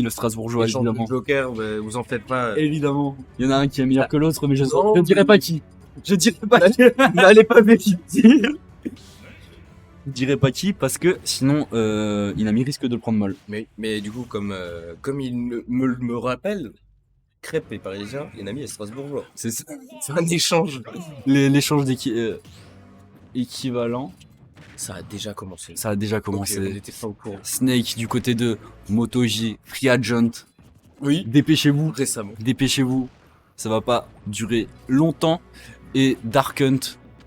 Le Strasbourgeois, Échange de évidemment. Joker, bah, vous en faites pas. Évidemment. Il y en a un qui est meilleur que l'autre, mais je Non. ne dirai pas qui. Je dirai pas qui. N'allez pas m'écouter. Je dirai pas qui parce que sinon Inami risque de le prendre mal. Mais du coup, comme il me rappelle, Crêpe est parisien, Inami est strasbourgeois. C'est C'est un échange. l'échange équivalent. Ça a déjà commencé. Ça a déjà Ok, commencé. on était pas au courant. Snake du côté de MotoG, Free Agent. Oui. Dépêchez-vous. Récemment. Dépêchez-vous, ça va pas durer longtemps. Et Dark Hunt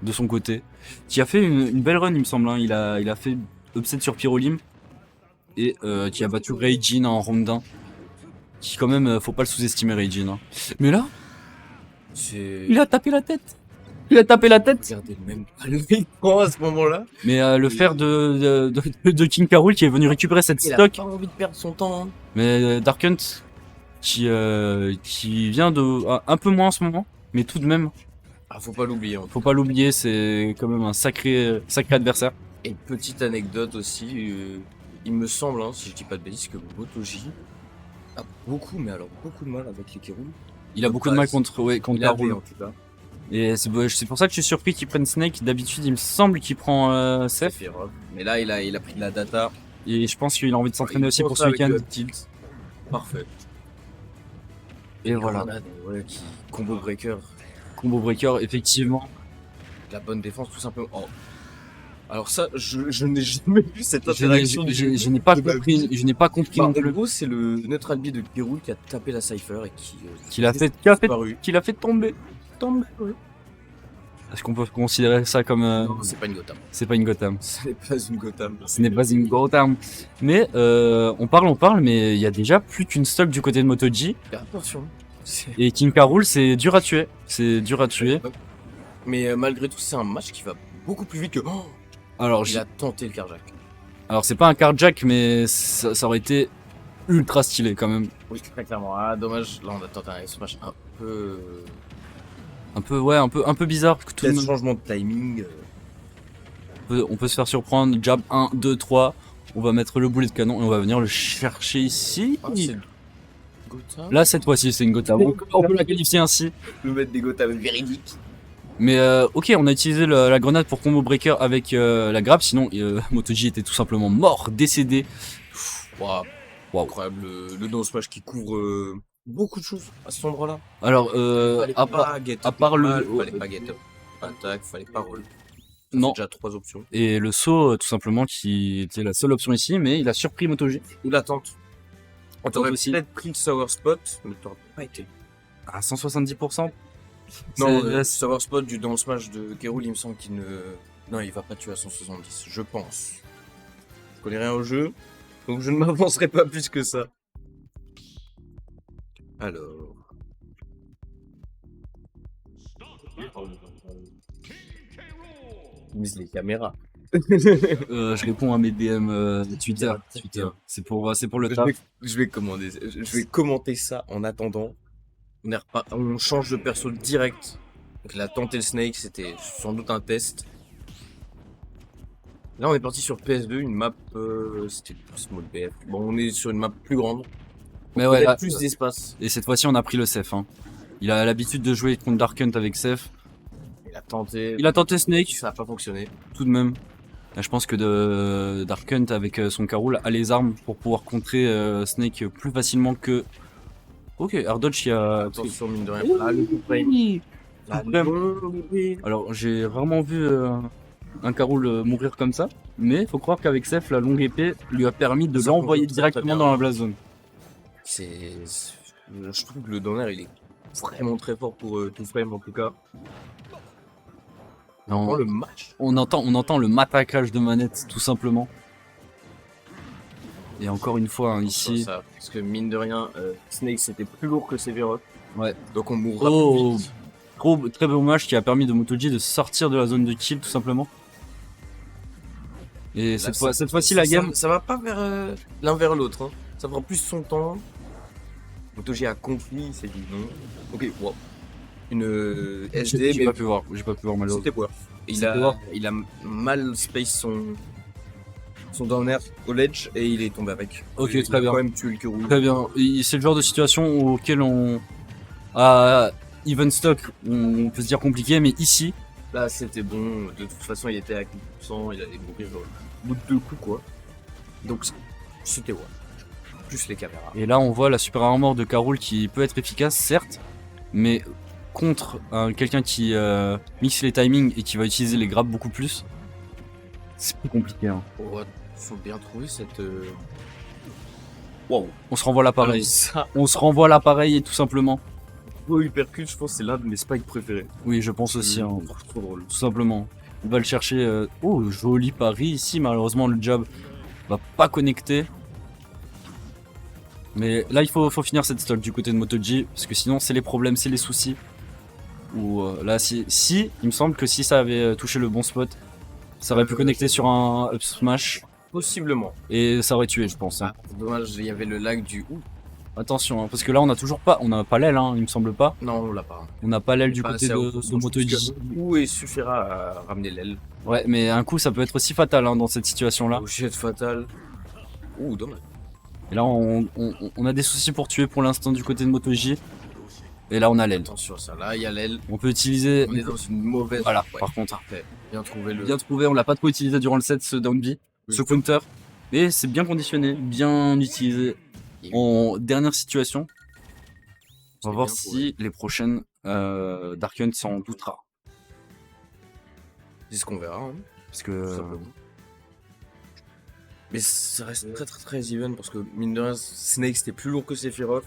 de son côté, qui a fait une belle run il me semble, hein. Il a fait upset sur Pyrolim et qui a battu Raijin en round 1. Qui quand même, faut pas le sous-estimer Raijin. Hein. Mais là, il a tapé la tête. Il a tapé la tête. Regardez le même écran à ce moment-là. Mais le fer de King K. Rool qui est venu récupérer cette Il a stock. pas envie de perdre son temps. Hein. Mais Dark Hunt qui vient de un peu moins en ce moment, mais tout de même. Ah, faut pas l'oublier. Hein. Faut pas l'oublier, c'est quand même un sacré adversaire. Et petite anecdote aussi, il me semble, hein, si je dis pas de bêtises, que MotoG a beaucoup, mais alors beaucoup de mal avec les K-Rool. Il a beaucoup de mal contre Il avait, K. en tout cas. Et c'est pour ça que je suis surpris qu'il prenne Snake. D'habitude, il me semble qu'il prend Seth. C'est rough. Mais là, il a pris de la data. Et je pense qu'il a envie de s'entraîner aussi pour ce avec week-end. le up tilt. Parfait. Et voilà. Grenade, ouais, combo breaker. Combo breaker, effectivement. La bonne défense, tout simplement. Oh. Alors ça, je n'ai jamais vu cette Je interaction. je n'ai pas compris. Je n'ai pas compris Bah, non en plus. gros, c'est le neutral B de K-Rool qui a tapé la Cypher et Qu'il a fait tomber. Oui. Est-ce qu'on peut considérer ça comme Non, c'est pas une Gotham. c'est pas une Gotham. Ce n'est pas une Gotham. Ce n'est pas une Gotham. Mais on parle, mais il y a déjà plus qu'une stock du côté de MotoG. Attention. Et King K. Rool, c'est dur à tuer. C'est dur à tuer. Mais malgré tout, c'est un match qui va beaucoup plus vite que. Oh, Alors, il a tenté le carjack. Alors c'est pas un carjack, mais ça aurait été ultra stylé quand même. Oui, très clairement. Ah, dommage. Là, on a tenté un smash un peu. Un peu bizarre. Que tout le Peut-être monde- changement de timing. on peut se faire surprendre. Jab 1, 2, 3. On va mettre le boulet de canon et on va venir le chercher ici. Ah, c'est Gotham. Là, cette fois-ci, c'est une Gotham. On peut la qualifier ainsi. Le mettre des Gotham véridiques. Mais ok, on a utilisé la grenade pour combo breaker avec la grappe. Sinon, MotoG était tout simplement mort, décédé. Waouh. Wow. Incroyable. Le down smash qui couvre beaucoup de choses à cet endroit-là. Alors, Fallait à pas get à up part le- normal, fallait pas get up attaque, fallait pas roll. non. Déjà 3 options. Et le saut, tout simplement, qui était la seule option ici, mais il a surpris MotoG. Ou l'attente. On Attente t'aurait aussi. peut-être pris le sour spot, mais t'aurais pas été. À 170%. Non, C'est- le sour spot du down smash de K-Rool, il me semble qu'il ne. Non, il va pas tuer à 170, je pense. Je connais rien au jeu, donc je ne m'avancerai pas plus que ça. Alors. Mise les caméras. Je réponds à mes DM Twitter. C'est pour le taf. Je vais commenter ça en attendant. On change de perso direct. Donc il a tenté le Snake, c'était sans doute un test. Là on est parti sur PS2, une map, c'était Small BF. Bon, on est sur une map plus grande. Mais ouais, Peut-être là- plus d'espace. Et cette fois-ci, on a pris le Seth. Hein. Il a l'habitude de jouer contre Dark Hunt avec Seth. Il a tenté. Il a tenté Snake, Ça n'a pas fonctionné. tout de même. Là, je pense que Dark Hunt, avec son K-Rool, a les armes pour pouvoir contrer Snake plus facilement que... Ok, Air Dodge, il y a... Attention, mine de rien. Ah, le coup de frame. La Frame. longue- Alors, j'ai rarement vu un K-Rool mourir comme ça. Mais faut croire qu'avec Seth, la longue épée lui a permis de Ça l'envoyer fonctionne très, très directement bien. dans la blast zone. Je trouve que le donner il est vraiment très fort pour tout frame en tout cas. Non, Dans le match. on entend le matraquage de manette, tout simplement. Et encore une fois, hein, ici... Ça, parce que mine de rien, Snake c'était plus lourd que Sephiroth. Ouais. Donc on mourra Oh, plus vite. très beau match qui a permis de MotoG de sortir de la zone de kill, tout simplement. Et Là, cette fois-ci, la game... Ça va pas vers l'un vers l'autre. Hein. Ça prend plus son temps. MotoG a compris, il s'est dit non. Ok, wow. Une SD, J'ai mais pas pu voir malheureusement. c'était worth. Et C'était worth. il a mal space son down air au ledge et il est tombé avec. Ok, Il très a bien. quand même tué le Kerou. Très bien. C'est le genre de situation auquel on. À even stock, on peut se dire compliqué, mais ici, Là, c'était bon. De toute façon, il était à 100%, il allait mourir au bout de 2 coups, quoi. Donc, c'était ouais. Plus les caméras. et là on voit la super armor de Carol qui peut être efficace, certes, mais contre quelqu'un qui mixe les timings et qui va utiliser les grappes beaucoup plus, c'est plus compliqué. Hein. Ouais, faut bien trouver cette. Wow. On se renvoie l'appareil. Ça, On se renvoie l'appareil et tout simplement. au hypercute, je pense que c'est l'un de mes spikes préférés. Oui, je pense aussi, hein, Trop drôle. tout simplement. On va le chercher. Oh, joli pari ici. Malheureusement, le jab va pas connecter. Mais là, il faut finir cette stock du côté de MotoG, parce que sinon, c'est les problèmes, c'est les soucis. Ou là, si, il me semble que si ça avait touché le bon spot, ça aurait pu connecter sur un up smash Possiblement. et ça aurait tué, je pense. Hein. Dommage, il y avait le lag du. Ouh. Attention, hein, parce que là, on n'a pas l'aile, hein, il me semble pas. Non, on l'a pas. On n'a pas l'aile du Pas côté assez haut. de MotoG. Où il suffira à ramener l'aile. Ouais, mais un coup, ça peut être aussi fatal hein, dans cette situation-là. Au jet fatal. Ouh, dommage. Et là, on a des soucis pour tuer pour l'instant du côté de MotoG. Et là, on a l'aile. Attention à ça, là, il y a l'aile. On peut utiliser. On est dans une mauvaise. Voilà, Ouais, par contre. parfait. Bien trouvé le. Bien trouvé, on l'a pas trop utilisé durant le set, ce down B, Oui. ce counter. Et c'est bien conditionné, bien utilisé en dernière situation. On va C'est voir bien si les prochaines Dark Hunt s'en doutera. C'est ce qu'on verra. Hein, Parce tout que. simplement. Mais ça reste très even parce que mine de rien, Snake c'était plus lourd que Sephiroth.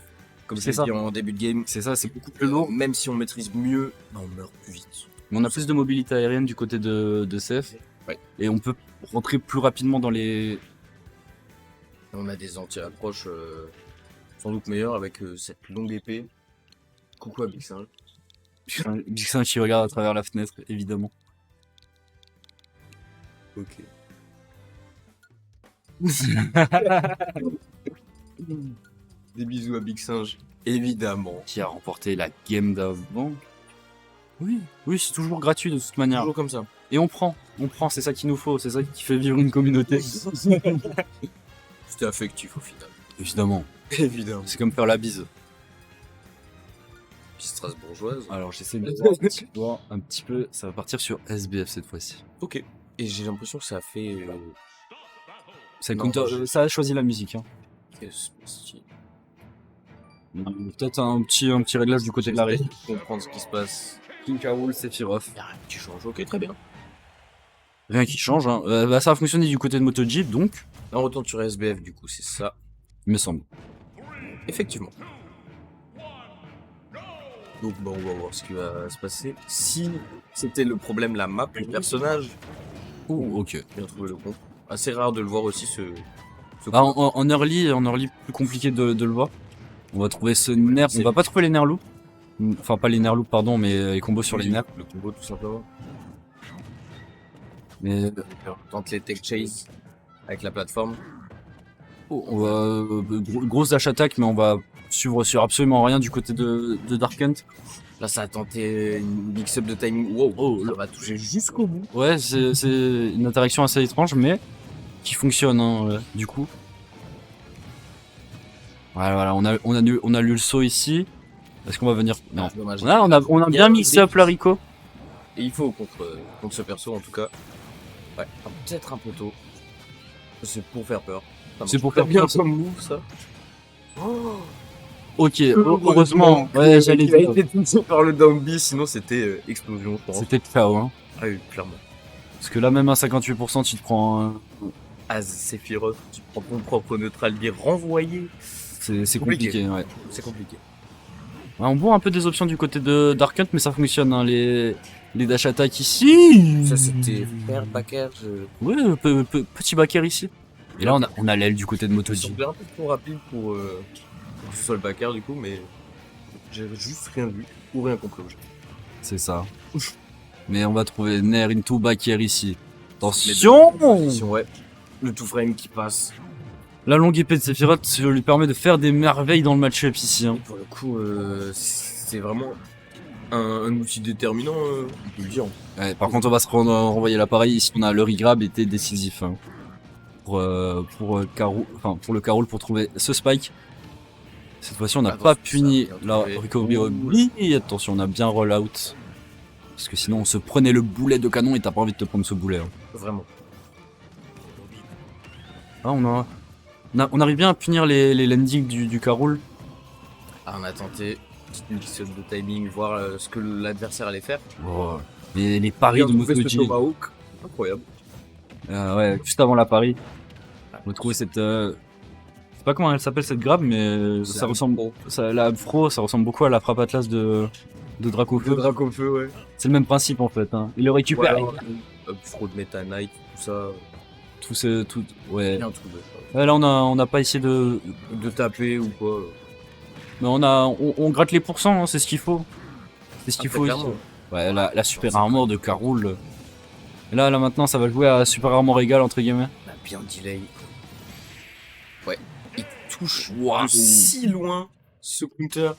Comme C'est c'est ça. dit en début de game. C'est ça, c'est beaucoup plus lourd. Même si on maîtrise mieux, on meurt plus vite. Mais on a plus de mobilité aérienne du côté de Seth. Ouais. Et on peut rentrer plus rapidement dans les. On a des anti-approches sans doute meilleures avec cette longue épée. Coucou à Big Singe. Big Singe qui regarde à travers la fenêtre, évidemment. Ok. Des bisous à Big Singe. Évidemment. Qui a remporté la game d'avant. Oui, oui, c'est toujours gratuit de toute manière. Toujours comme ça. Et on prend, c'est ça qu'il nous faut, c'est ça qui fait vivre une communauté. C'était affectif au final. Évidemment, Évidemment. c'est comme faire la bise. Puis Strasbourgeoise. Alors j'essaie de voir un petit peu, ça va partir sur SBF cette fois-ci. Ok. Et j'ai l'impression que ça a fait. C'est Non, ça a choisi la musique. Hein. Peut-être un petit réglage du côté de la régie. Comprendre ce qui se passe. King Carol, Sephiroth. Y'a rien qui change. Ok, très bien. Rien qui change, hein. Bah, ça a fonctionné du côté de MotoG, donc, On retourne sur SBF du coup, c'est ça. il me semble. Effectivement. Donc bon, on va voir ce qui va se passer. Si c'était le problème, la map, le personnage, Ouh, ok. bien trouvé le compte. Assez rare de le voir aussi ce Bah, en early, plus compliqué de le voir. On va trouver ce nerf. On va pas trouver les nerfs loups. Enfin, pas les nerfs loups, pardon, mais les combos sur les nerfs. Le combo tout simplement. Mais Tente les tech chase avec la plateforme. on va grosse dash attack, mais on va suivre sur absolument rien du côté de Dark Hunt. Là, ça a tenté une mix-up de timing. Wow, ça va toucher jusqu'au bout. Ouais, c'est une interaction assez étrange, mais qui fonctionne hein, du coup. Voilà, on a lu le saut ici. Est-ce qu'on va venir? Non. Dommage. On a bien mixé up la Rico. Et il faut contre ce perso en tout cas. Ouais, peut-être un peu tôt. C'est pour faire peur. C'est pour faire faire bien peur. comme move ça. Ok, heureusement. Ouais, j'allais Il a dire. été touché par le down B, sinon c'était explosion, je pense. C'était KO, hein. Ah oui, clairement. Parce que là, même à 58%, tu te prends. Az Sephiroth, tu prends ton propre neutral B renvoyé. C'est Compliqué. compliqué, ouais. C'est compliqué. Ouais, on voit un peu des options du côté de Dark Hunt, mais ça fonctionne, hein, les dash attack ici. Ça c'était faire backer. Ouais, petit backer ici. Et là, on a l'aile du côté de Il MotoG. semblait un peu trop rapide pour que ce soit le backer du coup, mais j'ai juste rien vu ou rien compris au jeu. C'est ça. Mais on va trouver Nair into backer ici. Attention! Attention, ouais. Le two frame qui passe. La longue épée de Sephiroth lui permet de faire des merveilles dans le match-up ici. Hein. Pour le coup, c'est vraiment un outil déterminant, on peut le dire. Ouais, par contre, on va se renvoyer l'appareil. Ici, on a le regrab était décisif. Hein. pour le Carol pour trouver ce spike. Cette fois-ci, on n'a Attention, pas ça, puni bien la trouvé. recovery Ouh. Obi. Attention, on a bien roll out. Parce que sinon, on se prenait le boulet de canon et t'as pas envie de te prendre ce boulet. Hein. Vraiment. Ah, on arrive bien à punir les landings du Carol. Ah, on a tenté. Petite mission de timing, voir ce que l'adversaire allait faire. Oh, les paris Bien de trouvé ce MotoG. tomahawk. Incroyable. Ouais, juste avant la pari. On a trouvé cette. Je sais pas comment elle s'appelle cette grab, mais ça La ressemble. La Fro, ça ressemble beaucoup à la frappe Atlas de Dracofeu. Le drac au feu, ouais. C'est le même principe en fait. Hein. Il le récupère. Fraude Meta Knight, tout ça. Ouais. Bien trouvé. Ouais, là, on a pas essayé de. De taper ou pas. Mais on gratte les pourcents, hein, c'est ce qu'il faut. C'est ce qu'il faut Clairement. aussi. Ouais, la super armor de Carol. Et là maintenant, ça va jouer à super armor égal entre guillemets. On a bien delay. Ouais. Il touche Wow. de si loin ce counter.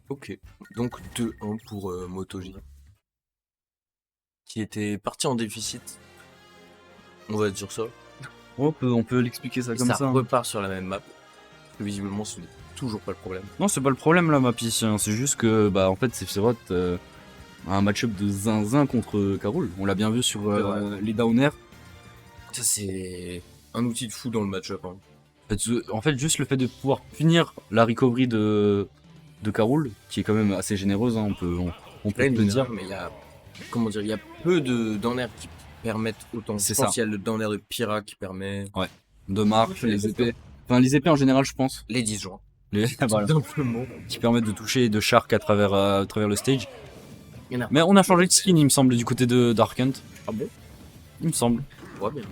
Ok. Donc 2-1 pour MotoG. Qui était parti en déficit. On va dire ça. On peut l'expliquer ça comme Ça ça. Hein. repart sur la même map. Parce que visiblement, ce n'est toujours pas le problème. Non, c'est pas le problème là, ma pisse. Hein. C'est juste que, bah, en fait, Sephiroth a un match-up de zinzin contre Carol. On l'a bien vu sur les downers. Ça, c'est un outil de fou dans le match-up. Hein. En fait, juste le fait de pouvoir punir la recovery de Carol, qui est quand même assez généreuse, hein, on peut Là, le dire. mais il y a, comment dire, il y a peu de downers qui permettent autant. C'est Je pense ça. qu'il y a le downer de Pyra qui permet De marque, les épées. Enfin, les épées en général, je pense. les disjoints. Voilà. Simplement. Qui permettent de toucher de Shark à travers le stage. Il y en a. Mais on a changé de skin, il me semble, du côté de Dark Hunt. Ah bon? Il me semble. Ouais, bien.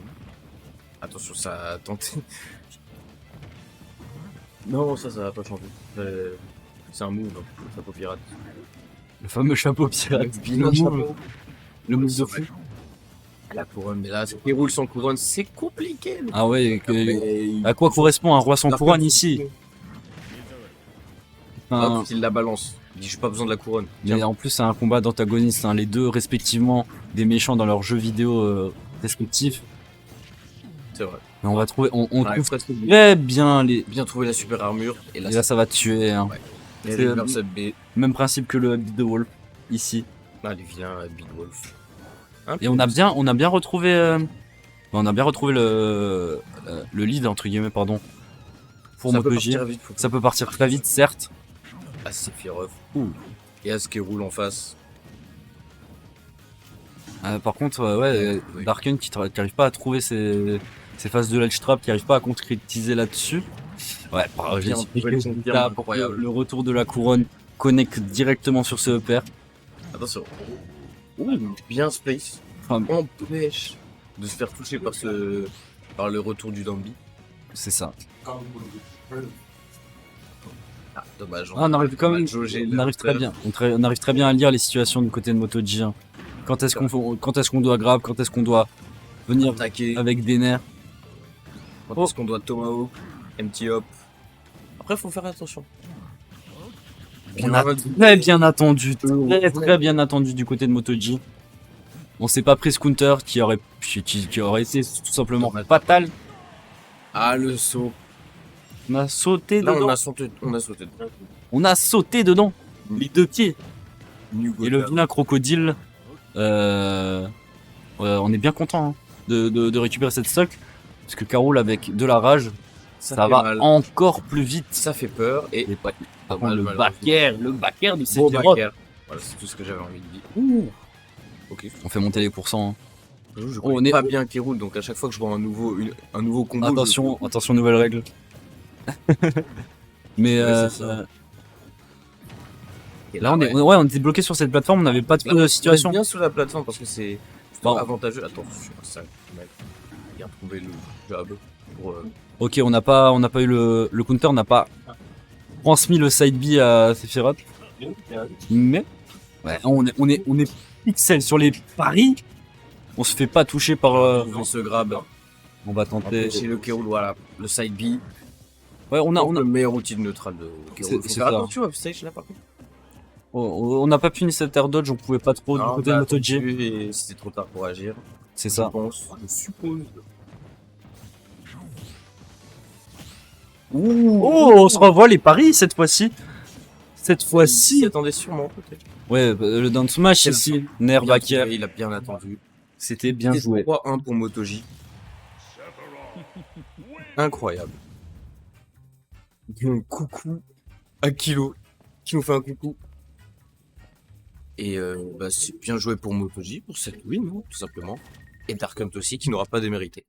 Attention, ça a tenté. Non, ça va pas changer. C'est un move, hein, le chapeau pirate. Le fameux chapeau pirate. Le move de fou. La couronne, mais là, qui roule sans couronne, c'est compliqué. Ah ouais, Mais- à quoi correspond un roi sans couronne ici? Enfin, Hop, il la balance. Il dit, j'ai pas besoin de la couronne. mais Tiens. en plus, c'est un combat d'antagonistes, hein, les deux respectivement des méchants dans leurs jeux vidéo respectifs. C'est vrai. Mais on va trouver, on Ouais, trouve presque très bien les. bien trouvé la super armure. Et là, Et là, ça va tuer. Hein. Ouais. les c'est- River Sub B. Même principe que le Beat the Wolf ici. Ah, les vilains Beat Wolf. Et on a bien retrouvé, le lead entre guillemets, pardon. Pour ça peut MotoG. partir vite. Faut Ça peut partir très vite, certes. Ah, c'est Firov. Ouh. Et As qui roule en face. Par contre, Oui. Darken qui arrive pas à trouver ses phases de ledge trap, qui arrive pas à concrétiser là-dessus. Ouais, j'ai Bien, expliqué ouais, ils sont bien là, incroyables. le retour de la couronne connecte directement sur ce upper. Attention. Ouh, bien space. Enfin, Empêche de se faire toucher par le retour du Dambi. c'est ça. Ah, dommage. Ah, on arrive quand même, Jauger on arrive très bien. On arrive très bien à lire les situations du côté de MotoG. Hein. Quand est-ce qu'on doit grab, quand est-ce qu'on doit venir attaquer. avec des nerfs. Quand est-ce qu'on doit Tomahawk, empty hop. Après, faut faire attention. On a très bien attendu, très bien attendu du côté de MotoG. On s'est pas pris ce counter qui aurait été tout simplement fatal. Ah, le saut. On a sauté Là, dedans. on a sauté. On a sauté dedans. Les deux pieds. New Et le Gotham. vilain crocodile. On est bien content hein, de récupérer cette stock. Parce que Carol avec de la rage, ça fait va mal. encore plus vite. Ça fait peur. Et Et par Pas contre, mal, le malheureusement. backer de Beau Sephiroth. backer. Voilà, c'est tout ce que j'avais envie de dire. Ouh. Ok. On fait monter les pourcents. Hein. Je On connais est- pas bien qui roule, donc à chaque fois que je vois un nouveau combo. Attention, nouvelle règle. Mais Ouais, c'est ça. Et là, ouais. on était bloqué sur cette plateforme, on n'avait pas de Là, situation. on est bien sous la plateforme parce que c'est Bon. avantageux. Attends, ça, mec. Il a trouvé le job pour. Ok, on n'a pas eu le counter, n'a pas transmis le side B à Sephiroth. Mais ouais, on est pixel sur les paris. On se fait pas toucher par. On se grab. On va tenter. Empêcher le K-Rool, voilà. Le side B. Ouais, on a. Le meilleur outil de neutral de K-Rool. C'est Faut faire ça. attention à stage là par contre. On n'a pas fini cette air dodge, on pouvait pas trop du Non, côté de bah, MotoG. attendu et c'était trop tard pour agir. C'est Je ça. pense, je suppose. Oh, on se revoit les paris cette fois-ci. Cette Il fois-ci. s'y attendait sûrement, peut-être. Ouais, le down smash Quel ici. Nerf Bien backer. trouvé, il a bien attendu. C'était bien C'était joué. 3-1 pour MotoJ. Incroyable. Un coucou à Kilo qui nous fait un coucou. Et bah, c'est bien joué pour MotoJ pour cette win, hein, tout simplement. Et Dark Hunt aussi qui n'aura pas démérité.